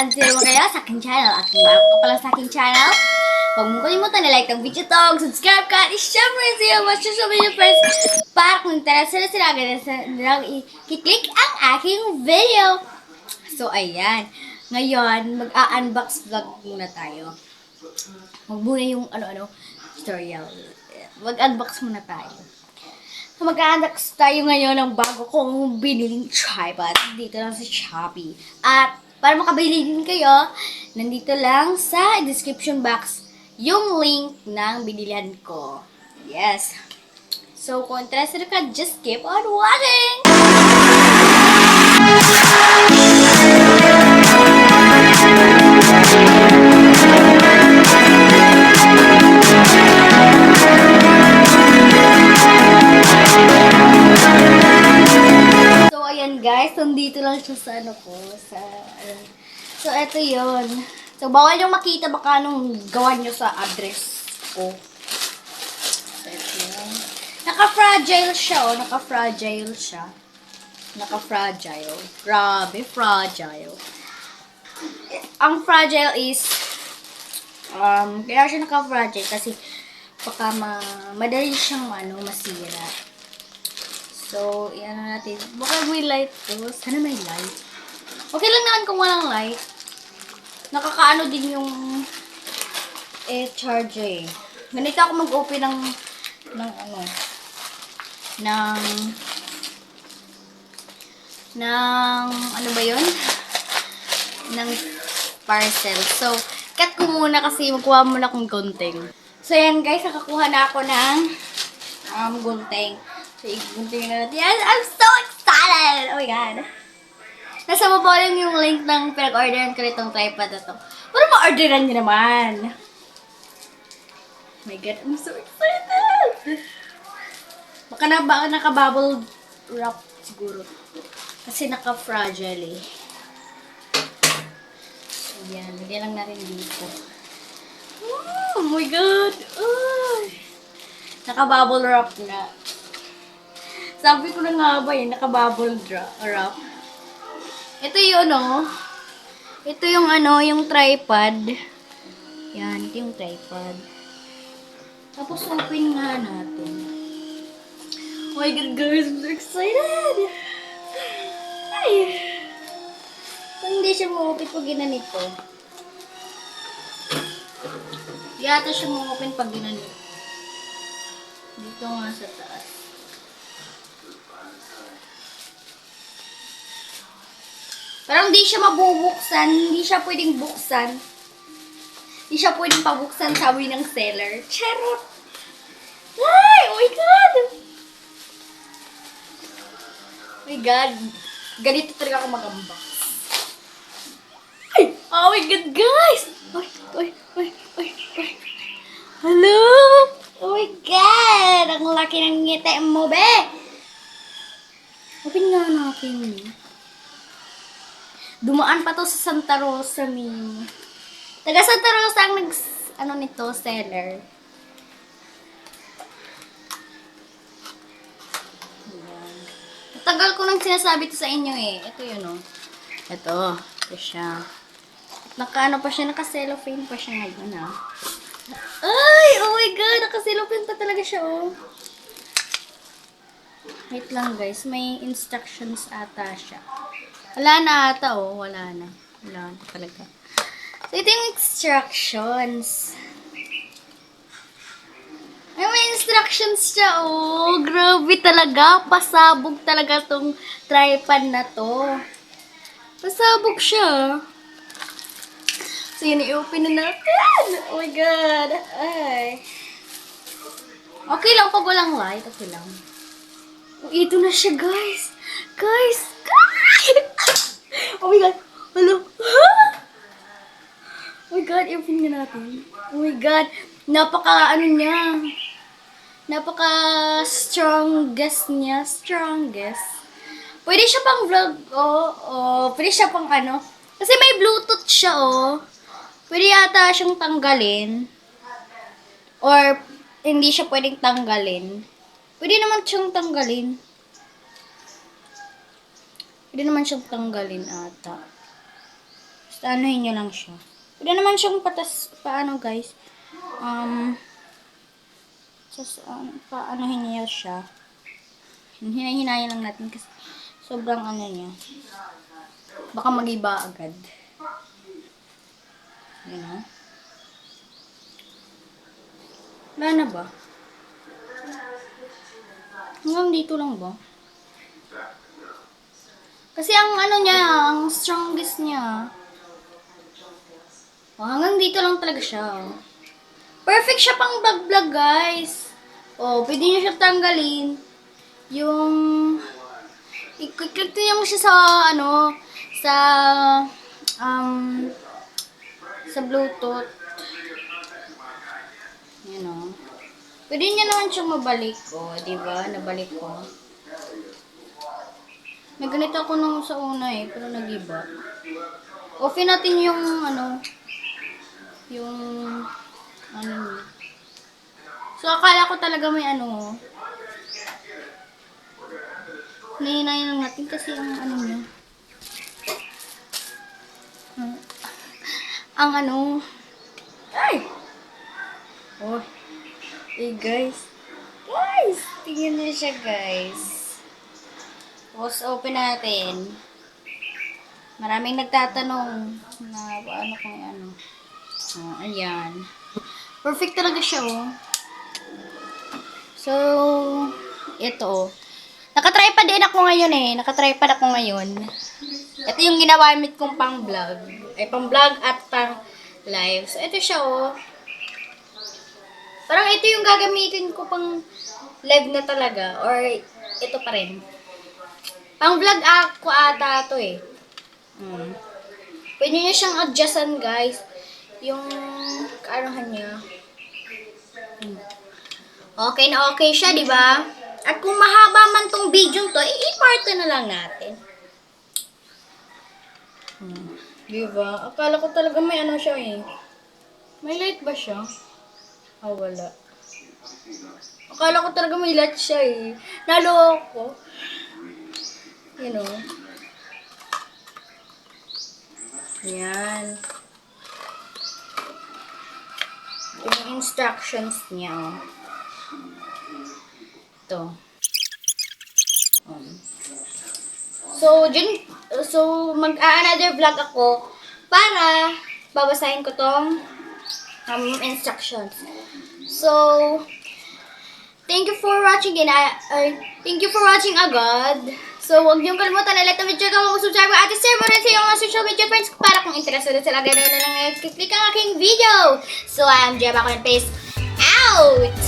Andito mo kayo sa aking channel. At kung bago ka pala sa aking channel, huwag mo kalimutan na like ang video to, subscribe ka, at syempre siya mas susunod first para kung interested na sila agad nilang i-click ang aking video. So, ayan. Ngayon, mag-unbox vlog muna tayo. Huwag muna yung tutorial. Mag-unbox muna tayo. Mag-unbox tayo ngayon ng bago kong biniling tripod dito lang sa Shopee. At para makabili din kayo, nandito lang sa description box yung link ng binilihan ko. Yes. So, kung interested ka, just keep on watching! So, ayan guys, nandito lang siya sa So, eto yon. So, bawal yung makita baka anong gawa nyo sa address ko. So, eto yun. Naka-fragile siya, oh. Naka-fragile siya. Naka-fragile. Grabe, fragile. Ang fragile is, kaya siya naka-fragile kasi baka madali siyang masira. So, yan natin. Baka may light to. Sana may light. Okay lang naman kung walang light. Nakakaano din yung charger eh. Ganito ako mag-open ng ano ba yun? Ng parcel. So, cut ko muna kasi magkuha muna akong gunting. So, yan guys, nakakuha na ako ng gunting. So, gunting na natin. Yes, I'm so excited! Oh my God. Nasa baba lang yung link ng pinag-orderan ko nitong tripod na to. Para ma-orderan nyo naman. Oh my God, I'm so excited! Baka naka-bubble wrap siguro. Kasi naka-fragile eh. Ayan, lagyan lang natin dito. Oh my God! Naka-bubble wrap na. Sabi ko na nga ba naka-bubble wrap. Ito yung ito yung yung tripod. Yan, ito yung tripod. Tapos open nga natin. Oh my God, guys, I'm so excited! Ay! Kung hindi siya ma-open pag ginanito. Yata siya ma-open pag ginanito. Dito nga sa taas. Parang hindi siya mabubuksan. Hindi siya pwedeng buksan. Hindi siya pwedeng pabuksan, sabi ng seller. Charot! Ay! Oh my God! Oh my God! Ganito talaga ako mag-unbox. Ay! Oh my God, guys! Ay! Hello! Oh my God! Ang laki ng ngiti mo, be! Open nga natin. Dumaan pa to sa Santa Rosa ni. Taga Santa Rosa ang nito, seller. Ayan. Tagal ko nang sinasabi to sa inyo eh. Ito yun oh. Ito siya. Naka pa siya, naka-cellophane pa siya ngayon ah. Ay! Oh my God! Naka-cellophane pa talaga siya oh. Wait lang guys, may instructions ata siya. Wala na ata oh, wala na talaga. So, ito yung instructions. Ay, may instructions siya oh. Grabe talaga. Pasabog talaga tong tripod na to. Pasabog siya. So, yun, i-open na natin. Oh my God. Ay. Okay lang pag walang light. Okay lang. Oh, ito na siya, guys. Guys! Oh my God. Hello. Oh my God, i-open nga natin. Oh my God. Niya. Napaka-strongest niya. Strongest. Pwede siya pang vlog, pwede siya pang kasi may Bluetooth siya, Pwede yata siyang tanggalin. Or, hindi siya pwedeng tanggalin. Pwede naman siyang tanggalin. Pwede naman siyang tanggalin ata. Basta anuhin nyo lang siya. Pwede naman siyang paano guys. Paanohin niya siya. Hinay-hinayin lang natin kasi sobrang ano niya. Baka mag-iba agad. Yan o. Wala na ba? Hanggang dito lang ba? Kasi ang ano niya, ang strongest niya. Oh, hanggang dito lang talaga siya. Perfect siya pang vlog-vlog, guys. Oh, pwede niyo siya tanggalin. Yung i-click niyo mo siya sa ano, sa Bluetooth. Yan o. Pwede niya naman siyang mabalik. O, diba? Nabalik ko. May ganito ako nung sa una pero nag-iba. Open natin yung yung So, akala ko talaga may Nahinayin lang natin kasi ang niya. Ay! Oh. Guys. Guys! Tingnan niyo siya, guys. Tapos, open natin. Maraming nagtatanong na paano kung Oh, ayan. Perfect talaga siya, oh. So, ito. Nakatripod din ako ngayon Nakatripod ako ngayon. Ito yung ginamit kong pang-vlog. Ay, pang-vlog at pang-live. So, ito siya, oh. Parang ito yung gagamitin ko pang live na talaga. Or, ito pa rin. Pang-vlog ako ata ito, Pwede nyo siyang adjustan, guys. Yung, kaanohan niya. Okay na okay siya, di ba? At kung mahaba man tong video to, i-part na lang natin. Di ba? Akala ko talaga may siya May light ba siya? Wala. Akala ko talaga may light siya Naloko. Yan. Yung instructions niya, Ito. So, mag-another vlog ako para babasahin ko tong instructions. So, thank you for watching thank you for watching agad. So, huwag niyong kalimutan na like the video ko, subscribe ko at share mo rin sa iyong mga social media friends para kung interested sila gano'n na lang click ang aking video. So, I'm Jeba Coin Face out!